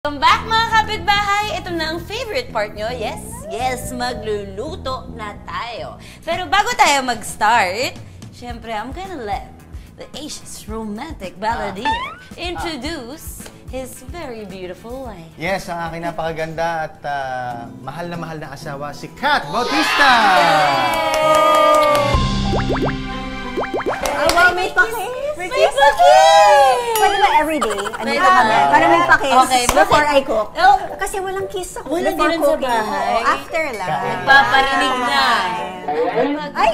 Welcome back mga kapitbahay! Ito na ang favorite part nyo. Yes, magluluto na tayo. Pero bago tayo mag-start, syempre, I'm gonna let the Asia's romantic balladeer introduce his very beautiful wife. Yes, ang aking napakaganda at mahal na asawa, si Kat Bautista! May pakis! May pakis! Pwede ba everyday? Ano Pwede ba kami? ba? Para may pakis Okay, before I cook. Oh. Kasi walang kiss ako Walang before ganun sa cooking. bahay? Oo, after lang. Paparinig na. Ay!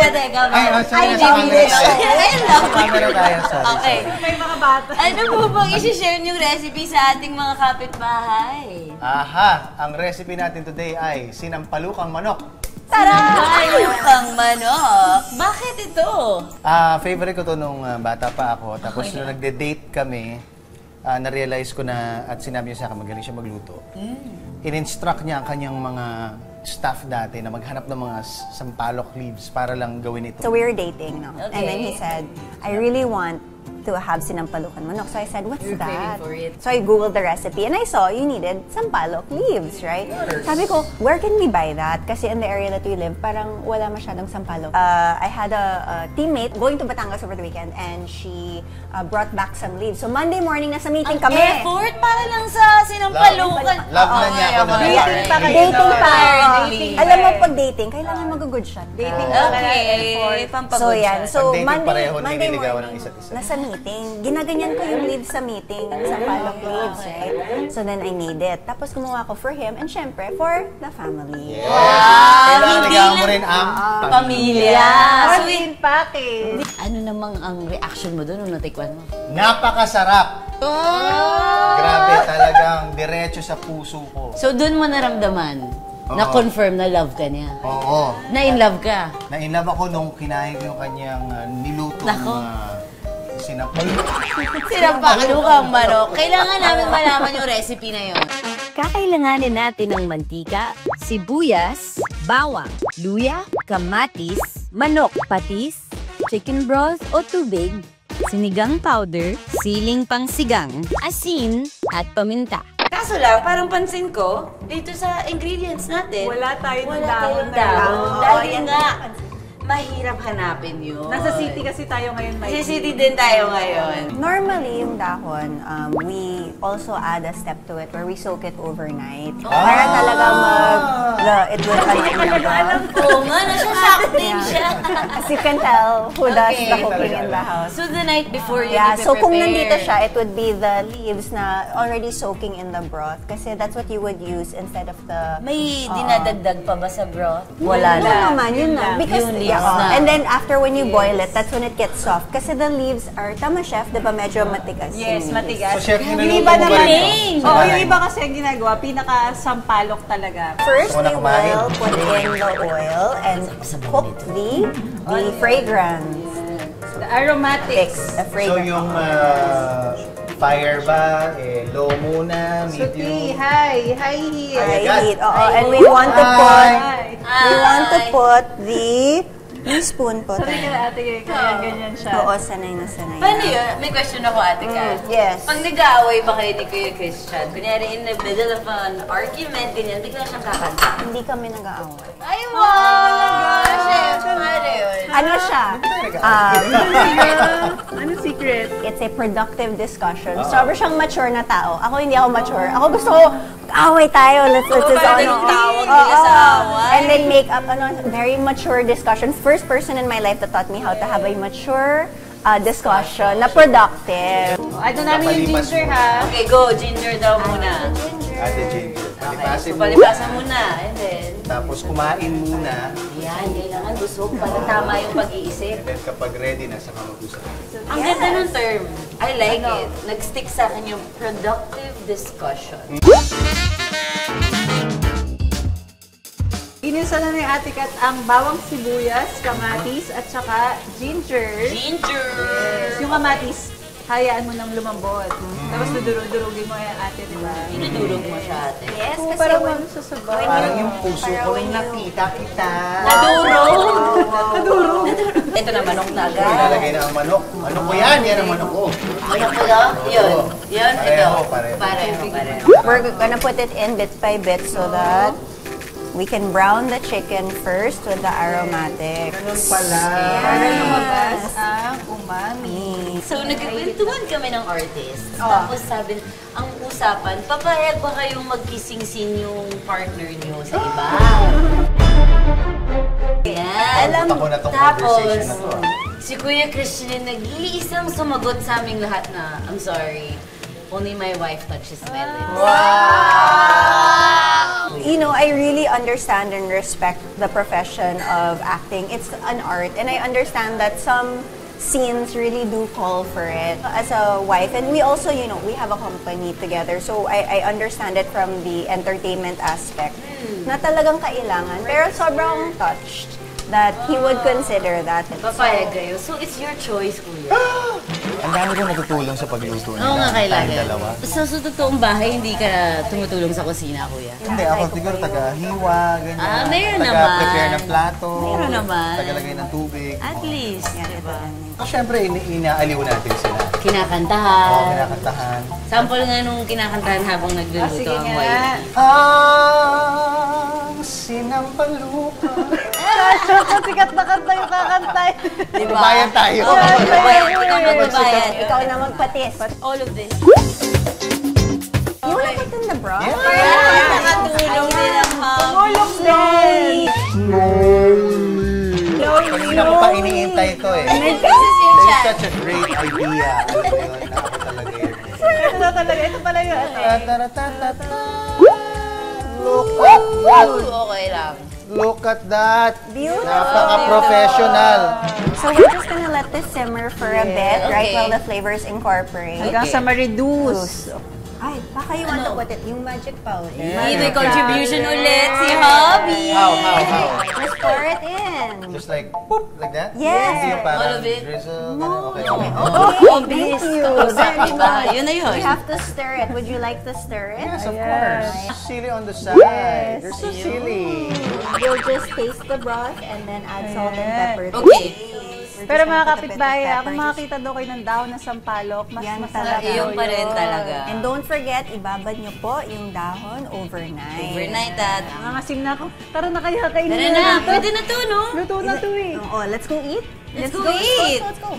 Teka. Ay, Jimmy. Camera tayo, sorry. Okay. May mga bata. Ano po bang isi-share niyong recipe sa ating mga kapitbahay? Aha! Ang recipe natin today ay sinampalukang manok. Sinampalukang manok. Bakit ito? Favorite ko to nung bata pa ako. Tapos nung nagde-date kami, na-realize ko na at sinabi niya sa akin magaling siya magluto. In-instruct niya ang kanyang mga staff dati na maghanap ng mga sampalok leaves para lang gawin ito. So we were dating, no? Okay. And then he said, I really want to have sinampalukan manok. So I said, what's You're that? craving for it. So I googled the recipe and I saw you needed sampalok leaves, right? Sabi ko, where can we buy that? Kasi in the area that we live, parang wala masyadong sampalok. I had a teammate going to Batangas over the weekend and she brought back some leaves. So Monday morning, nasa meeting Ang kami. effort para lang sa sinampalukan. Love na niya ako na Dating pa kayo. Dating pa. Alam mo, pag dating, kailangan mag-good shot. Dating Okay, pampagod So yan. siya. So Pag dating Monday pareho, nililigawan ng morning, isa't isa. nasa meeting. Ginaganyan ko yung leaves sa meeting, sa palok leaves, right? So then I made it. Tapos gumawa ko for him and syempre for the family. Kailangan hindi ligawan mo lang- rin ang Pamilya. Sweet packing. Ano namang ang reaction mo doon nung natikwan mo? Napakasarap! Grabe, talagang diretso sa puso ko. So doon mo naramdaman na confirm na love ka niya. Oo. Na in love ka. Na-inlove ako nung kinain ko yung kanyang nilutong Nako. Sinampalukang manok. Kailangan namin malaman yung recipe na yun. Kakailanganin natin ng mantika, sibuyas, bawang, luya, kamatis, manok, patis, chicken broth o tubig, sinigang powder, siling pangsigang, asin, at paminta. Kaso lang, parang pansin ko, dito sa ingredients natin, Wala tayong tayong dahon. dahon. Oo, Dahil yan. nga, mahirap hanapin yun. Nasa city kasi tayo ngayon. Sa city din tayo ngayon. Normally, yung dahon, we also add a step to it where we soak it overnight. Para talaga it will alam. Oo nga, nasa-shock din siya. As you can tell who does Okay. the cooking in the house. So the night before you Yeah, so kung prepare. nandito siya, it would be the leaves na already soaking in the broth. Kasi that's what you would use instead of the... May dinadagdag pa ba sa broth? Wala naman, yun na. Because, Yung leaves na. and then after when you boil it, that's when it gets soft. Kasi the leaves are, tama chef, di ba medyo matigas? Yes, yung matigas. So, chef, Yung niluto iba mo ba naman, rin ito? oo, yung iba kasi ang ginagawa, pinaka-sampalok talaga. First, Una we kumain. will put in the oil and cook the fragrance. The aromatics. The So fragrance. yung fire ba, low muna, Suti, medium? high heat. High Ayan. heat. Oo, and we want to put, Hi. we want to put yung spoon po. Sabi ka na ate, kaya ganyan siya. Oo, sanay na sanay. Paano yun? May question ako, Ate Kat. Yes. Pag nag-aaway ba kayo ni Kuya Christian, kunyari in the middle of an argument, ganyan, bigla siyang kakanta. Hindi kami nag-aaway. Ay, wow! Chef, ano yun? Ano siya? Ano secret? It's a productive discussion. Sobrang siyang mature na tao. Ako hindi ako mature. Ako gusto ko, away tayo. Let's parang nagtawag nila sa away. And then make up very mature discussions. First person in my life that taught me how to have a mature discussion na productive. Ano namin yung Kapalipas ginger mo. ha? Okay, go. Ginger daw muna. Ate Ginger. Palipasin mo. Palipasan muna. And then, Tapos kumain muna. yan, kailangan busog para tama yung pag-iisip. And then kapag ready na, saka mag-usap. Ang ganda ng term. I like it. Nag-stick sa akin yung productive discussion. Inisa na ni Ate Kat ang bawang sibuyas, kamatis, at saka ginger. Ginger! Yung kamatis, hayaan mo nang lumambot. Tapos dudurog-durugin mo yung ate, di ba? Dinudurog mo siya, ate. Yes, kasi Parang when, ano susubay. Parang yung puso ko yung nakita kita. Nadurog! Ito na, manok na agad. Ilalagay na ang manok. Manok ko yan, yan ang manok ko. Manok ko lang? Yun. Yun, ito. Pareho. Pareho. we're gonna put it in bit by bit so that we can brown the chicken first with the aromatics. Ganun pala. Para lumabas ang umami. So, nagkikwentuhan kami ng artist. Tapos sabi, ang usapan, papayag ba kayong magkising-sing yung partner niyo sa iba? Yan. Punta ko na tong Tapos, conversation na to. si Kuya Christian nag-iisang sumagot sa aming lahat na, I'm sorry, only my wife touches my lips. You know, I really understand and respect the profession of acting. It's an art, and I understand that some scenes really do call for it. As a wife, and we also, you know, we have a company together, so I understand it from the entertainment aspect na talagang kailangan. Pero sobrang touched that he would consider that. Papayag kayo. So, it's your choice, Kuya. Ang dami kong natutulong sa pagluto nila. Oo nga, kailangan. Tayong dalawa. Sa totoong bahay, hindi ka tumutulong sa kusina, Kuya? Hindi, ako siguro taga-hiwa, ganyan. Ah, meron Taga-prepare naman. ng plato. Meron naman. Tagalagay ng tubig. At least, diba? Siyempre, inaaliw natin sila. Kinakantahan. Oo, kinakantahan. Sample nga nung kinakantahan habang nagluluto Sige ang nga. wife. Ang sinampalupa. Sikat na kanta yung kakantay. Diba? Bayan tayo. Oo, magbabayad. Ikaw magbabayad. Ikaw na magpatis. All of this. You wanna put in the broth? Ayan, nakatulong din ang Tulong din! Kanina ko pa iniintay ito eh. This is your That's chat. such a great idea. Alam mo yun, na ako talaga yun. Ito talaga, ito pala yung ano. Ta-ta-ta-ta-ta. Look at that! Okay lang. Look at that! Beautiful. Napaka-professional. So we're just gonna let this simmer for a bit, right, Okay. while the flavors incorporate. Hanggang sa ma-reduce. Ay, baka you want to put it, yung magic powder. May contribution ulit si Hobby. How? Just pour it in. Just like, boop, like that? Yes. Hindi yung parang All of it? drizzle, ganun. Okay, okay. Okay, thank you. Diba? Yun na yun. We have to stir it. Would you like to stir it? Yes, of course. Silly on the side. You're so silly. We'll just taste the broth and then add salt and pepper. Okay. We're Pero just mga gonna put a bit of kapitbahay, pepper. kung makakita daw kayo ng dahon ng sampalok, mas Yan masarap talaga. Yung pa rin talaga. And don't forget, ibabad nyo po yung dahon overnight. Overnight at... Nangangasim na ako. Tara na kaya kainin Tara na, pwede na to, no? Luto na to eh. Oh, let's go eat. Let's go eat. Let's go.